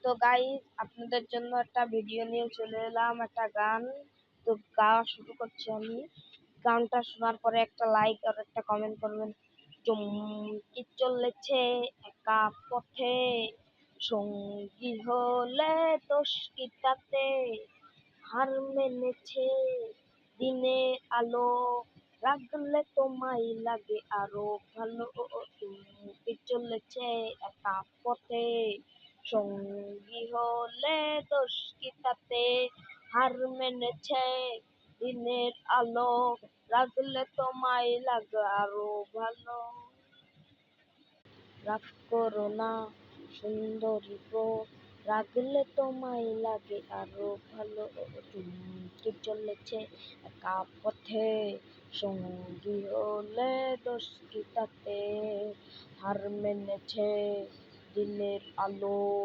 তো গাইস, আপনাদের জন্য একটা ভিডিও নিয়ে চলে এলাম, একটা গান। তো গাওয়া শুরু করছি আমি। গানটা শোনার পরে একটা লাইক আর একটা কমেন্ট করবেন। চুমকি চলেছে একা পথে, সঙ্গী হলে দোষ কি তাতে? হার মেনেছে দিনের আলো, লাগলে তোমায় লাগে আরো ভালো। চুমকি চলেছে একা পথে, সঙ্গী হলে দোষ কি তাতে? হার মেনেছে দিনের আলো, লাগলে তোমায় লাগে আরো ভালো। রাগ করো না সুন্দরী গো, রাগলে তোমায় লাগে আরো ভালো। চুমকি চলেছে একা পথে, সঙ্গী হলে দোষ কি তাতে? হার মেনেছে দিনের আলো।